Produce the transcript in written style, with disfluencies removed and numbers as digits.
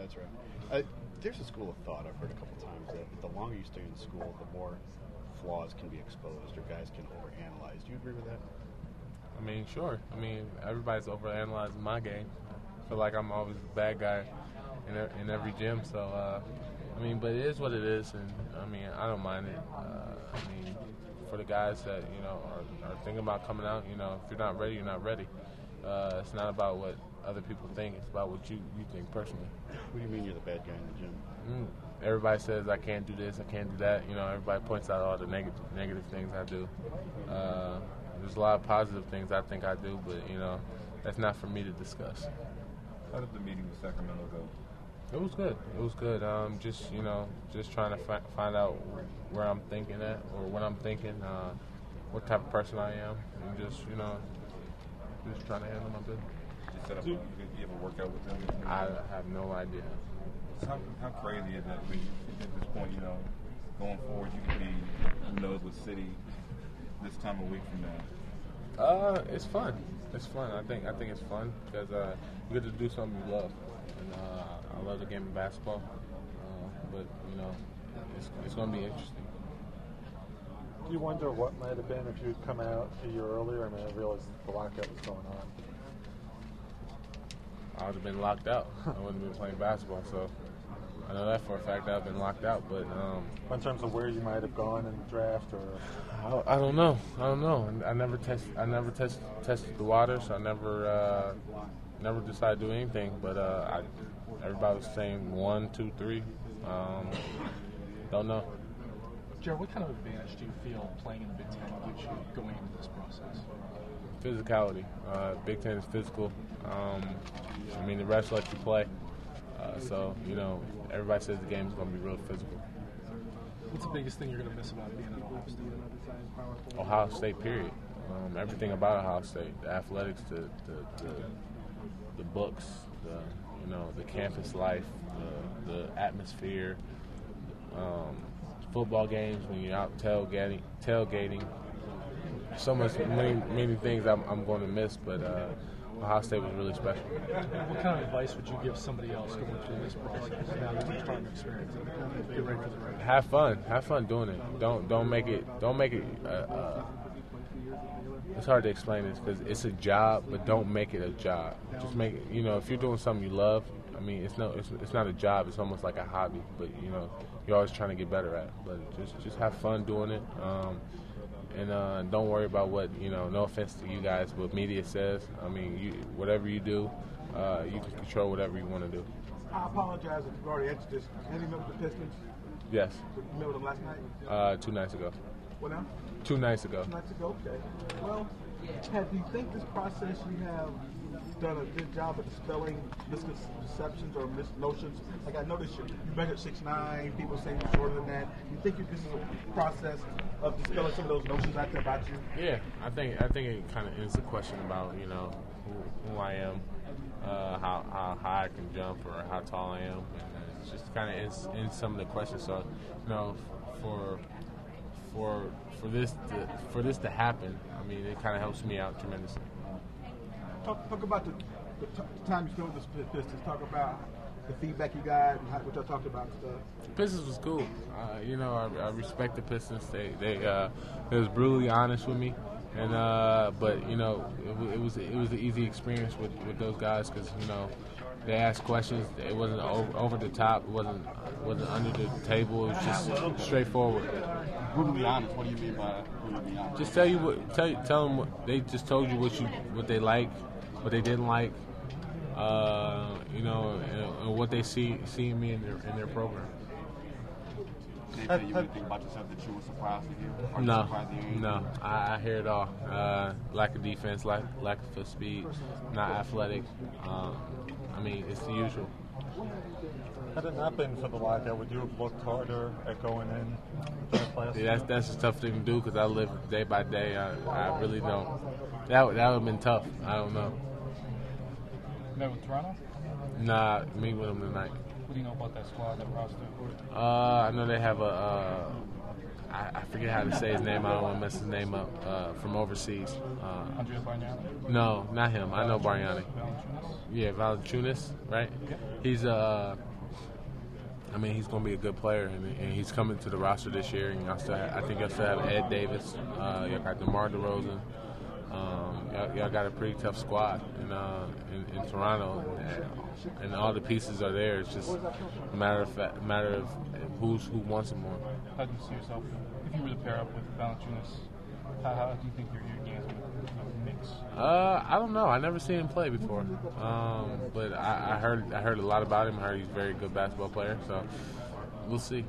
That's right. There's a school of thought I've heard a couple times that the longer you stay in school, the more flaws can be exposed or guys can overanalyze. Do you agree with that? I mean, sure. I mean, everybody's overanalyzing my game. I feel like I'm always the bad guy in every gym. So, I mean, but it is what it is, and I mean, I don't mind it. I mean, for the guys that are thinking about coming out, if you're not ready, you're not ready. It's not about what other people think; it's about what you think personally. What do you mean you're the bad guy in the gym? Everybody says I can't do this, I can't do that. Everybody points out all the negative things I do. There's a lot of positive things I think I do, but that's not for me to discuss. How did the meeting with Sacramento go? It was good. It was good. Just trying to find out where I'm thinking at, or what I'm thinking, what type of person I am, and just trying to handle my business. You set up. You ever work out with them? I have no idea. How crazy is that? At this point, going forward, you could be who knows what city this time a week from now. It's fun. It's fun. I think it's fun because you get to do something you love, and I love the game of basketball. But it's going to be interesting. Do you wonder what might have been if you'd come out a year earlier? I mean, I realized the lockout was going on. I would have been locked out. I wouldn't have been playing basketball, so I know that for a fact. I've been locked out. But in terms of where you might have gone in the draft, or I don't know. I never tested the waters. I never decided to do anything. But everybody was saying 1, 2, 3. Don't know. Jared, what kind of advantage do you feel playing in the Big Ten gives you going into this process? Physicality. Big Ten is physical. I mean, the refs let you play. So, everybody says the game is going to be real physical. What's the biggest thing you're going to miss about being at Ohio State? Ohio State, period. Everything about Ohio State, the athletics, the books, the campus life, the atmosphere, football games when you're out tailgating. So many things I'm going to miss, but Ohio State was really special. What kind of advice would you give somebody else going through this process now that you're starting to experience it? Get ready for the race. Have fun doing it. Don't make it. It's hard to explain this because it's a job, but don't make it a job. Just make it. If you're doing something you love, I mean, it's not a job. It's almost like a hobby. But you're always trying to get better at it. But just have fun doing it. And don't worry about what, no offense to you guys, what media says. I mean, whatever you do, you can control whatever you want to do. I apologize if you've already answered this. Have you met with the Pistons? Yes. You met with them last night? 2 nights ago. What now? 2 nights ago. 2 nights ago, okay. Well, do you think this process you have done a good job of dispelling misconceptions or misnotions? Like I noticed you measured 6'9", people say you're shorter than that. You think this is a process of dispelling some of those notions out there about you? Yeah, I think it kind of ends the question about who I am, how high I can jump or how tall I am, and it's just kind of ends some of the questions. So for this to happen, I mean, it kind of helps me out tremendously. Talk about the time you spent with the Pistons. Talk about the feedback you got and what y'all talked about and stuff. The Pistons was cool. I respect the Pistons. They was brutally honest with me, and but it was an easy experience with those guys because they asked questions. It wasn't over the top. It wasn't under the table. It was just straightforward. Brutally honest. What do you mean by brutally honest? Just tell them what they just told you what they like, what they didn't like, and what they see in me in their program. They tell you anything about yourself that you were surprised to hear? No. I hear it all. Lack of defense, lack of speed, not athletic. I mean, it's the usual. Had it not been for the lockout, would you have looked harder at going in to the class? Yeah, that's a tough thing to do because I live day by day. I really don't. That would have been tough. I don't know. Met with Toronto? Nah, meet with them tonight. What do you know about that squad, that roster? I know they have I forget how to say his name. I don't want to mess his name up. From overseas. Andrea Bargnani? No, not him. I know Bargnani. Valanciunas? Yeah, Valanciunas, right? Yeah. He's I mean, he's going to be a good player, and he's coming to the roster this year. And I think y'all still have Ed Davis. Y'all got DeMar DeRozan. Y'all got a pretty tough squad in Toronto, and all the pieces are there. It's just a matter of who wants them more. How do you see yourself if you were to pair up with Valanciunas? How do you think your games would mix? I don't know. I never seen him play before, but I heard a lot about him. I heard he's a very good basketball player. So we'll see.